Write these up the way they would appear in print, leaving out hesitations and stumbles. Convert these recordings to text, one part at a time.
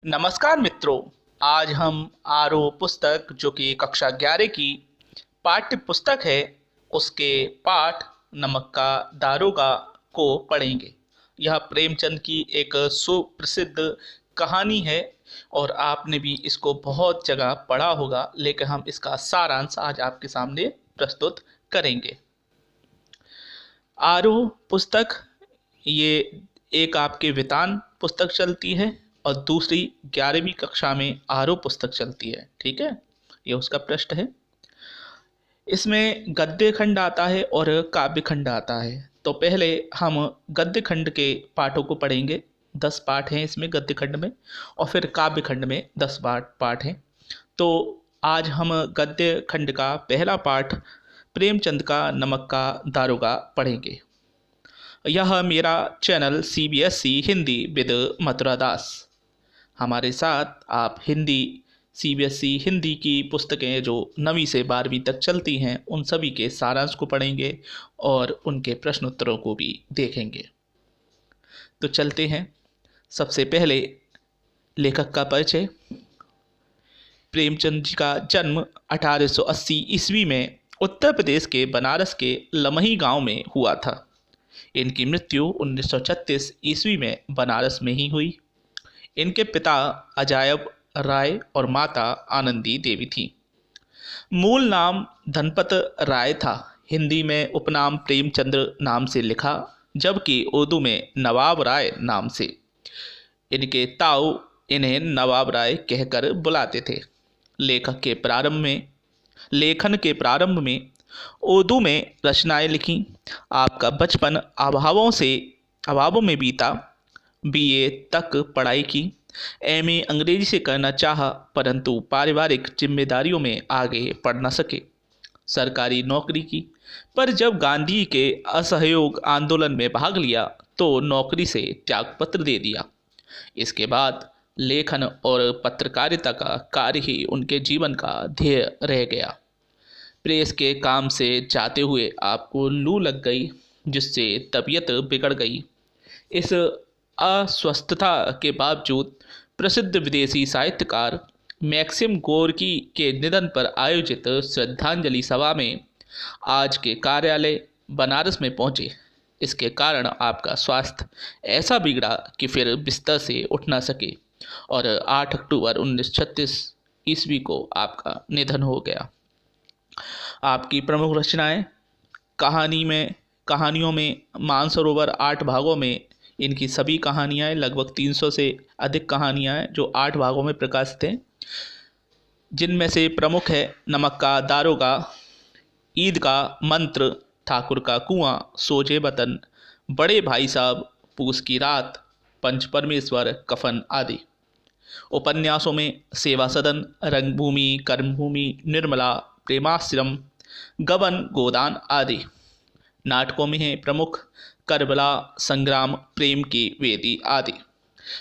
नमस्कार मित्रों। आज हम आरओ पुस्तक जो कि कक्षा 11 की पाठ्य पुस्तक है उसके पाठ नमक का दारोगा को पढ़ेंगे। यह प्रेमचंद की एक सुप्रसिद्ध कहानी है और आपने भी इसको बहुत जगह पढ़ा होगा, लेकिन हम इसका सारांश आज आपके सामने प्रस्तुत करेंगे। आरओ पुस्तक ये एक आपके वेतान पुस्तक चलती है और दूसरी 11वीं कक्षा में आरओ पुस्तक चलती है। ठीक है, ये उसका पृष्ठ है। इसमें गद्य खंड आता है और काव्य खंड आता है। तो पहले हम गद्य खंड के पाठों को पढ़ेंगे। 10 पाठ हैं इसमें गद्य खंड में, और फिर काव्य खंड में 10 पाठ हैं। तो आज हम गद्य खंड का पहला पाठ प्रेमचंद का नमक का दारोगा पढ़ेंगे। यह मेरा channel CBSE Hindi with Mathura Das. हमारे साथ आप हिंदी सीबीएसई हिंदी की पुस्तकें जो 9वीं से 12वीं तक चलती हैं उन सभी के सारांश को पढ़ेंगे और उनके प्रश्न उत्तरों को भी देखेंगे। तो चलते हैं। सबसे पहले लेखक का परिचय। प्रेमचंद जी का जन्म 1880 ईस्वी में उत्तर प्रदेश के बनारस के लमही गांव में हुआ था। इनकी मृत्यु 1936 ईस्वी में बनारस में ही हुई। इनके पिता अजायब राय और माता आनंदी देवी थी। मूल नाम धनपत राय था। हिंदी में उपनाम प्रेमचंद्र नाम से लिखा, जबकि उर्दू में नवाब राय नाम से। इनके ताऊ इन्हें नवाब राय कहकर बुलाते थे। लेखन के प्रारंभ में उर्दू में रचनाएं लिखीं। आपका बचपन अभावों में बीता। बीए तक पढ़ाई की। एमए अंग्रेजी से करना चाहा, परंतु पारिवारिक जिम्मेदारियों में आगे पढ़ न सके। सरकारी नौकरी की, पर जब गांधी के असहयोग आंदोलन में भाग लिया तो नौकरी से त्यागपत्र दे दिया। इसके बाद लेखन और पत्रकारिता का कार्य ही उनके जीवन का ध्येय रह गया। प्रेस के काम से जाते हुए आपको लू लग गई, जिससे तबीयत बिगड़ गई। इस अस्वस्थता के बावजूद प्रसिद्ध विदेशी साहित्यकार मैक्सिम गोर्की के निधन पर आयोजित श्रद्धांजलि सभा में आज के कार्यालय बनारस में पहुंचे। इसके कारण आपका स्वास्थ्य ऐसा बिगड़ा कि फिर बिस्तर से उठ ना सके और 8 अक्टूबर 1936 ईस्वी को आपका निधन हो गया। आपकी प्रमुख रचनाएं। कहानियों में मानसरोवर 8 भागों में इनकी सभी कहानियाँ, लगभग 300 से अधिक कहानियाँ हैं जो 8 भागों में प्रकाशित हैं, जिनमें से प्रमुख है नमक का दारोगा, ईद का मंत्र, ठाकुर का कुआं, सोजे वतन, बड़े भाई साहब, पूस की रात, पंच परमेश्वर, कफन आदि। उपन्यासों में सेवा सदन, रंगभूमि, कर्मभूमि, निर्मला, प्रेमाश्रम, गबन, गोदान आदि। नाटकों में है प्रमुख करबला, संग्राम, प्रेम की वेदी आदि।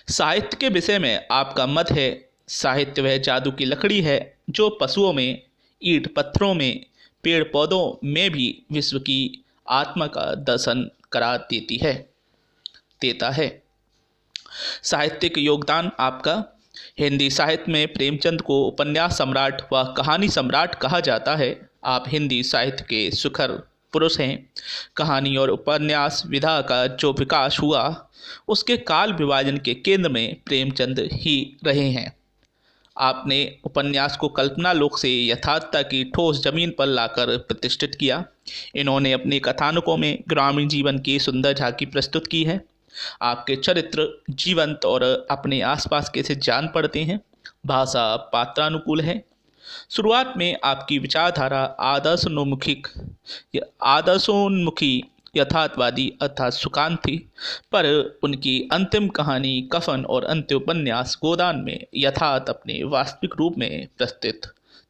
साहित्य के विषय में आपका मत है साहित्य वह जादू की लकड़ी है जो पशुओं में, ईंट पत्थरों में, पेड़ पौधों में भी विश्व की आत्मा का दर्शन करा देता है। साहित्यिक योगदान आपका। हिंदी साहित्य में प्रेमचंद को उपन्यास सम्राट व कहानी सम्राट कहा जाता है। आप हिंदी साहित्य के सुखर पुरुष हैं। कहानी और उपन्यास विधा का जो विकास हुआ उसके काल विभाजन के केंद्र में प्रेमचंद ही रहे हैं। आपने उपन्यास को कल्पना लोक से यथार्थता की ठोस जमीन पर लाकर प्रतिष्ठित किया। इन्होंने अपने कथानकों में ग्रामीण जीवन की सुंदर झांकी प्रस्तुत की है। आपके चरित्र जीवंत और अपने आसपास के से जान पड़ते हैं। भाषा पात्रानुकूल है। शुरुआत में आपकी विचारधारा आदर्शोन्मुखी यथार्थवादी अर्थात सुकांत थी, पर उनकी अंतिम कहानी कफन और अंत्य उपन्यास गोदान में यथार्थ अपने वास्तविक रूप में प्रस्तुत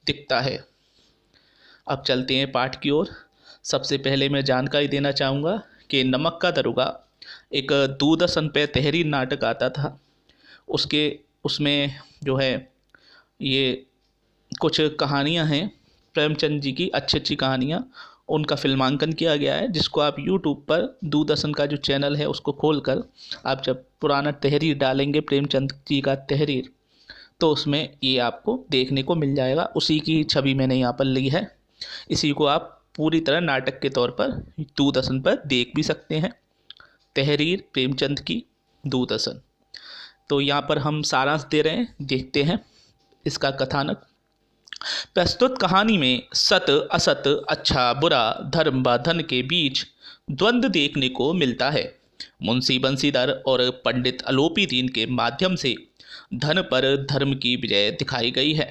दिखता है। अब चलते हैं पाठ की ओर। सबसे पहले मैं जानकारी देना चाहूँगा कि नमक का दारोगा एक दूरदर्शन पे तहरीर नाटक आता था। उसमें जो है ये कुछ कहानियाँ हैं प्रेमचंद जी की, अच्छी अच्छी कहानियाँ, उनका फिल्मांकन किया गया है, जिसको आप यूट्यूब पर दूरदर्शन का जो चैनल है उसको खोलकर आप जब पुराना तहरीर डालेंगे प्रेमचंद जी का तहरीर, तो उसमें ये आपको देखने को मिल जाएगा। उसी की छवि मैंने यहाँ पर ली है। इसी को आप पूरी तरह नाटक के तौर पर दूरदर्शन पर देख भी सकते हैं। तहरीर प्रेमचंद की, दूरदर्शन। तो यहाँ पर हम सारांश दे रहे हैं, देखते हैं इसका कथानक। प्रस्तुत कहानी में सत असत, अच्छा बुरा, धर्म व धन के बीच द्वंद्व देखने को मिलता है। मुंशी बंसीधर और पंडित अलोपी दीन के माध्यम से धन पर धर्म की विजय दिखाई गई है।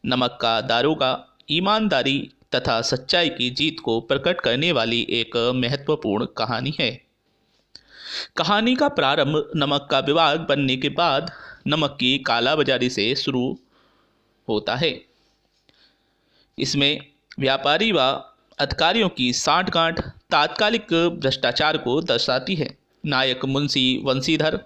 नमक का दारोगा ईमानदारी तथा सच्चाई की जीत को प्रकट करने वाली एक महत्वपूर्ण कहानी है। कहानी का प्रारंभ नमक का विभाग बनने के बाद नमक की कालाबाजारी से शुरू होता है। इसमें व्यापारी व अधिकारियों की सांठगांठ तात्कालिक भ्रष्टाचार को दर्शाती है। नायक मुंशी बंसीधर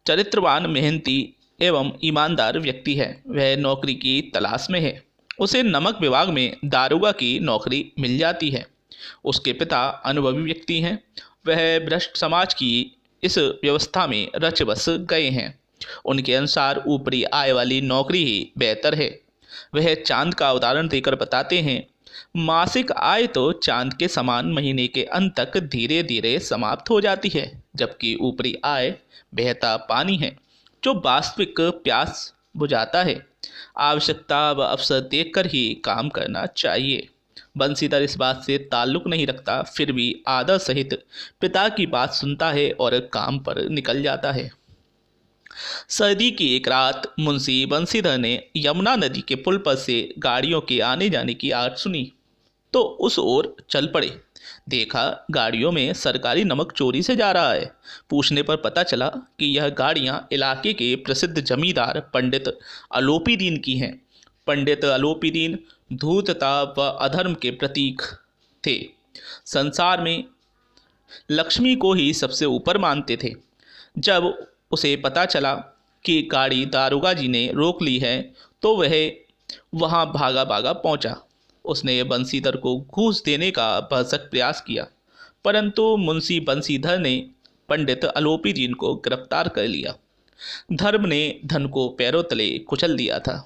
चरित्रवान, मेहनती एवं ईमानदार व्यक्ति है। वह नौकरी की तलाश में है। उसे नमक विभाग में दारोगा की नौकरी मिल जाती है। उसके पिता अनुभवी व्यक्ति हैं। वह भ्रष्ट समाज की इस व्यवस्था में रच बस गए हैं। उनके अनुसार ऊपरी आय वाली नौकरी ही बेहतर है। वह चांद का उदाहरण देकर बताते हैं, मासिक आय तो चांद के समान महीने के अंत तक धीरे धीरे समाप्त हो जाती है, जबकि ऊपरी आय बहता पानी है जो वास्तविक प्यास बुझाता है। आवश्यकता व अवसर देखकर ही काम करना चाहिए। बंसीधर इस बात से ताल्लुक नहीं रखता, फिर भी आदर सहित पिता की बात सुनता है और काम पर निकल जाता है। सर्दी की एक रात मुंशी बंसीधर ने यमुना नदी के पुल पर से गाड़ियों के आने जाने की आवाज़ सुनी तो उस ओर चल पड़े। देखा गाड़ियों में सरकारी नमक चोरी से जा रहा है। पूछने पर पता चला कि यह गाड़ियां इलाके के प्रसिद्ध जमींदार पंडित अलोपी दीन की हैं। पंडित अलोपी दीन धूर्तता व अधर्म के प्रतीक थे। संसार में लक्ष्मी को ही सबसे ऊपर मानते थे। जब उसे पता चला कि गाड़ी दारोगा जी ने रोक ली है तो वह वहां भागा भागा पहुंचा। उसने बंसीधर को घूस देने का भरसक प्रयास किया, परंतु मुंशी बंसीधर ने पंडित अलोपी दीन को गिरफ्तार कर लिया। धर्म ने धन को पैरों तले कुचल दिया था।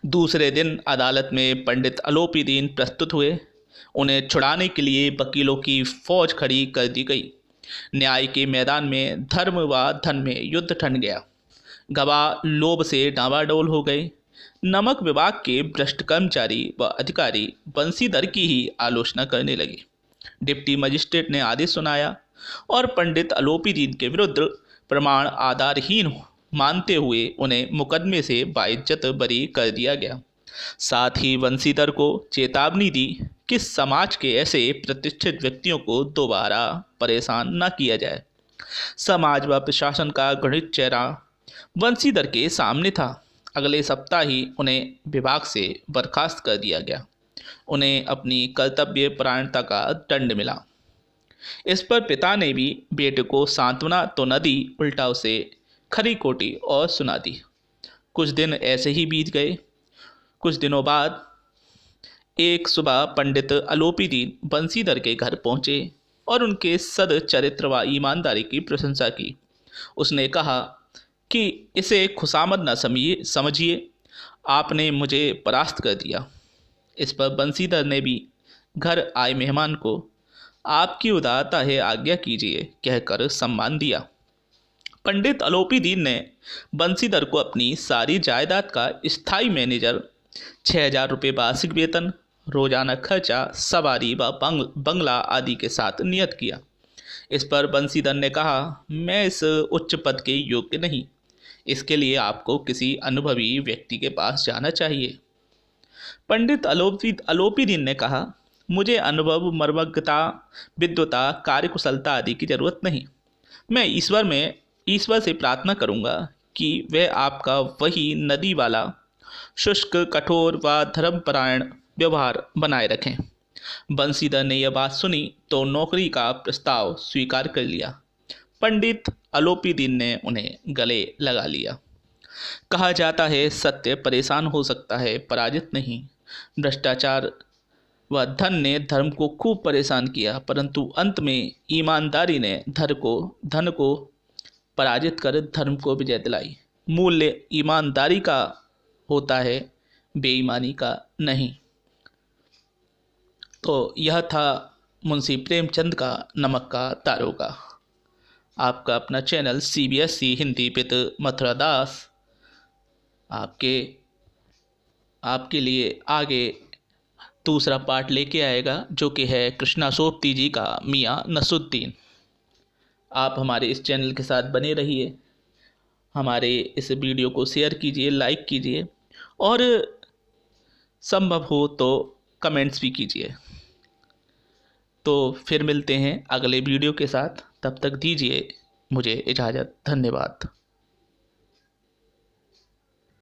दूसरे दिन अदालत में पंडित अलोपी दीन प्रस्तुत हुए। उन्हें छुड़ाने के लिए वकीलों की फौज खड़ी कर दी गई। न्याय के मैदान में धर्म व धन में युद्ध ठन गया। गवाह लोभ से डावाडोल हो गए। नमक विभाग के भ्रष्ट कर्मचारी व अधिकारी बंसीधर की ही आलोचना करने लगे। डिप्टी मजिस्ट्रेट ने आदेश सुनाया और पंडित अलोपी दीन के विरुद्ध प्रमाण आधारहीन मानते हुए उन्हें मुकदमे से बाइज्जत बरी कर दिया गया। साथ ही बंसीधर को चेतावनी दी कि समाज के ऐसे प्रतिष्ठित व्यक्तियों को दोबारा परेशान न किया जाए। समाज व प्रशासन का गणित चेहरा बंसीधर के सामने था। अगले सप्ताह ही उन्हें विभाग से बर्खास्त कर दिया गया। उन्हें अपनी कर्तव्य परायणता का दंड मिला। इस पर पिता ने भी बेटे को सांत्वना तो न दी, उल्टा उसे खरी खोटी और सुना दी। कुछ दिन ऐसे ही बीत गए। कुछ दिनों बाद एक सुबह पंडित अलोपी दीन बंसीधर के घर पहुंचे और उनके सद चरित्र व ईमानदारी की प्रशंसा की। उसने कहा कि इसे खुशामद न समझिए, आपने मुझे परास्त कर दिया। इस पर बंसीधर ने भी घर आए मेहमान को आपकी उदारता है, आज्ञा कीजिए कहकर सम्मान दिया। पंडित अलोपी दीन ने बंसीधर को अपनी सारी जायदाद का स्थायी मैनेजर, 6,000 रुपये वार्षिक वेतन, रोजाना खर्चा, सवारी व बंगला आदि के साथ नियत किया। इस पर बंसीधर ने कहा, मैं इस उच्च पद के योग्य नहीं। इसके लिए आपको किसी अनुभवी व्यक्ति के पास जाना चाहिए। पंडित अलोपी दीन ने कहा, मुझे अनुभव, मर्मज्ञता, विद्वता, कार्यकुशलता आदि की जरूरत नहीं। मैं ईश्वर से प्रार्थना करूंगा कि वह आपका वही नदी वाला शुष्क, कठोर व धर्मपरायण व्यवहार बनाए रखें। बंसीधर ने यह बात सुनी तो नौकरी का प्रस्ताव स्वीकार कर लिया। पंडित अलोपी दीन ने उन्हें गले लगा लिया। कहा जाता है, सत्य परेशान हो सकता है, पराजित नहीं। भ्रष्टाचार व धन ने धर्म को खूब परेशान किया, परंतु अंत में ईमानदारी ने धन को पराजित कर धर्म को विजय दिलाई। मूल्य ईमानदारी का होता है, बेईमानी का नहीं। तो यह था मुंशी प्रेमचंद का नमक का दारोगा। आपका अपना channel CBSE Hindi with Mathura Das आपके लिए आगे दूसरा पार्ट लेके आएगा, जो कि है कृष्णा सोबती जी का मियाँ नसरुद्दीन। आप हमारे इस चैनल के साथ बने रहिए, हमारे इस वीडियो को शेयर कीजिए, लाइक कीजिए और संभव हो तो कमेंट्स भी कीजिए। तो फिर मिलते हैं अगले वीडियो के साथ, तब तक दीजिए मुझे इजाज़त। धन्यवाद।